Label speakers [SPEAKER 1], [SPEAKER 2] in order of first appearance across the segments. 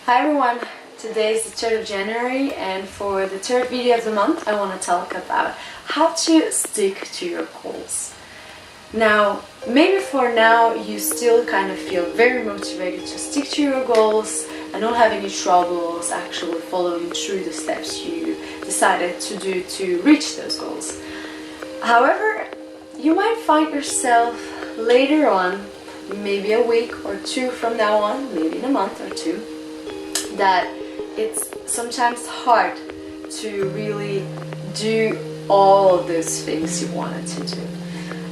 [SPEAKER 1] Hi everyone, today is the 3rd of January and for the third video of the month I want to talk about how to stick to your goals. Now, maybe for now you still kind of feel very motivated to stick to your goals and don't have any troubles actually following through the steps you decided to do to reach those goals. However, you might find yourself later on, maybe a week or two from now on, maybe in a month or two, that it's sometimes hard to really do all of those things you wanted to do.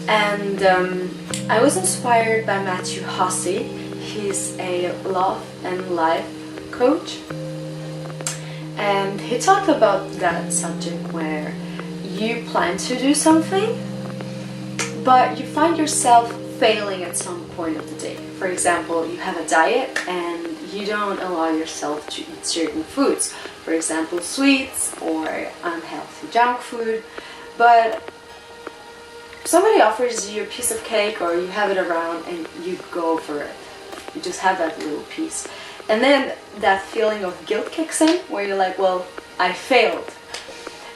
[SPEAKER 1] And I was inspired by Matthew Hussey. He's a love and life coach, and he talked about that subject where you plan to do something but you find yourself failing at some point of the day. For example, you have a diet and you don't allow yourself to eat certain foods, for example sweets or unhealthy junk food, but somebody offers you a piece of cake or you have it around and you go for it. You just have that little piece, and then that feeling of guilt kicks in where you're like, well, I failed.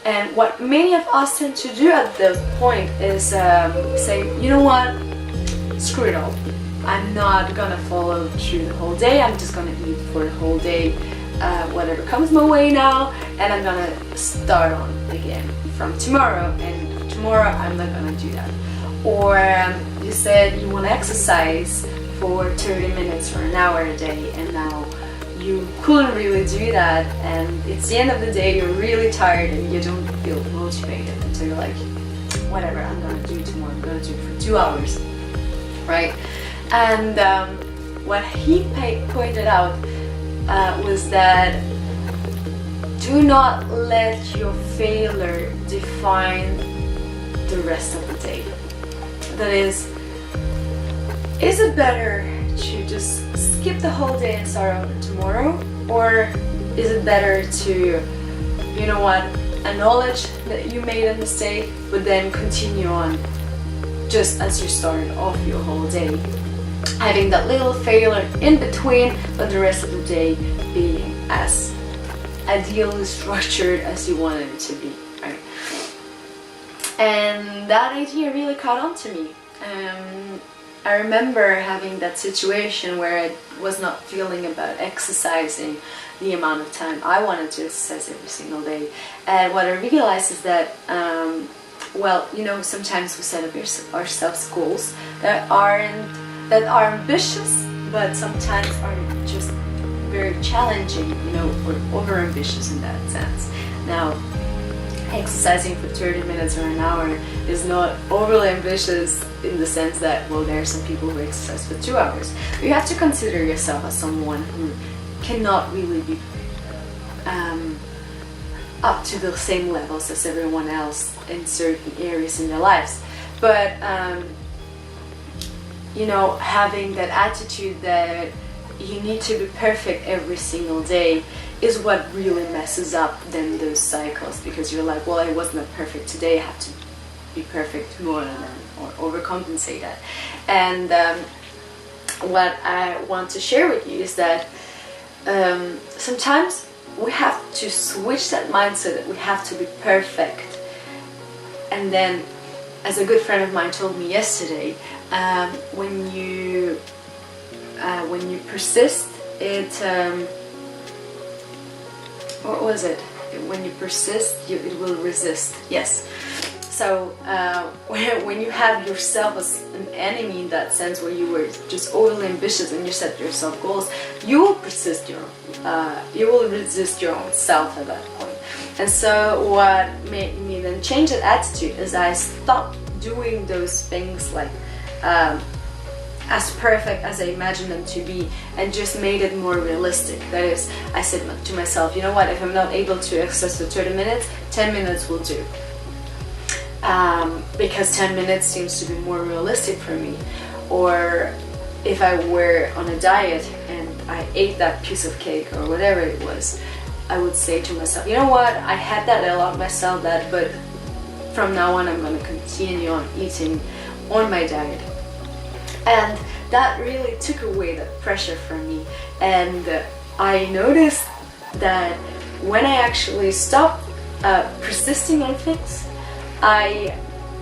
[SPEAKER 1] And what many of us tend to do at this point is say, you know what, screw it all. I'm not gonna follow through the whole day. I'm just gonna eat for the whole day, whatever comes my way now, and I'm gonna start on again from tomorrow, and tomorrow I'm not gonna do that. Or you said you want to exercise for 30 minutes or an hour a day, and now you couldn't really do that, and it's the end of the day, you're really tired and you don't feel motivated, and so you're like, whatever, I'm gonna do it tomorrow, I'm gonna do it for 2 hours, right? And what he pointed out was that do not let your failure define the rest of the day. That is it better to just skip the whole day and start over tomorrow? Or is it better to, you know what, acknowledge that you made a mistake but then continue on just as you started off your whole day, having that little failure in between, but the rest of the day being as ideally structured as you wanted it to be, right? And that idea really caught on to me. I remember having that situation where I was not feeling about exercising the amount of time I wanted to exercise every single day. And what I realized is that well, you know, sometimes we set up ourselves goals that are ambitious, but sometimes are just very challenging, you know, or over ambitious in that sense. Now, exercising for 30 minutes or an hour is not overly ambitious in the sense that, well, there are some people who exercise for 2 hours. But you have to consider yourself as someone who cannot really be up to the same levels as everyone else in certain areas in their lives. But you know, having that attitude that you need to be perfect every single day is what really messes up then those cycles, because you're like, well, I wasn't perfect today, I have to be perfect tomorrow or overcompensate that. And what I want to share with you is that sometimes we have to switch that mindset that we have to be perfect. And then, as a good friend of mine told me yesterday, when you persist, what was it? When you persist, it will resist. Yes. So when you have yourself as an enemy in that sense, where you were just overly ambitious and you set yourself goals, you will resist your own self at that point. And so what made me then change that attitude is I stopped doing those things like as perfect as I imagined them to be, and just made it more realistic. That is, I said to myself, you know what, if I'm not able to exercise for 30 minutes, 10 minutes will do. Because 10 minutes seems to be more realistic for me. Or if I were on a diet and I ate that piece of cake or whatever it was, I would say to myself, you know what, I had that, I allowed myself that, but from now on I'm going to continue on eating on my diet. And that really took away that pressure from me, and I noticed that when I actually stopped persisting on things, I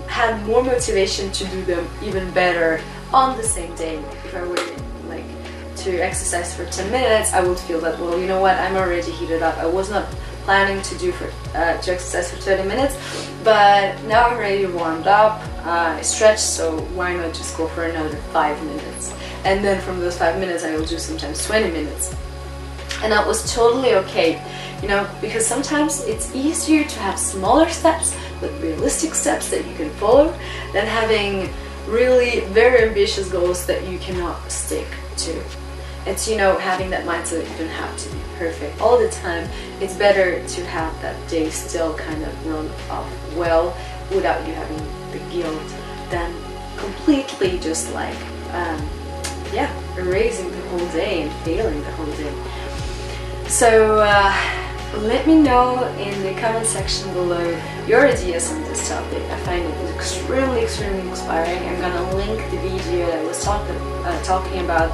[SPEAKER 1] had more motivation to do them even better on the same day. If I were like to exercise for 10 minutes, I would feel that, well, you know what, I'm already heated up. I was not planning to to exercise for 30 minutes, but now I'm already warmed up, I stretched, so why not just go for another 5 minutes? And then from those 5 minutes I will do sometimes 20 minutes. And that was totally okay, you know, because sometimes it's easier to have smaller steps, but realistic steps that you can follow, than having really very ambitious goals that you cannot stick to. It's, you know, having that mindset that you don't have to be perfect all the time. It's better to have that day still kind of run off well without you having the guilt than completely just like, erasing the whole day and failing the whole day. So let me know in the comment section below your ideas on this topic. I find it extremely inspiring. I'm gonna link the video that I was talking about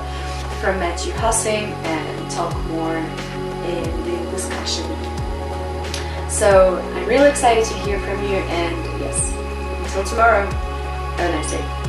[SPEAKER 1] from Matthew Hussing and talk more in the discussion. So I'm really excited to hear from you, and yes, until tomorrow, have a nice day.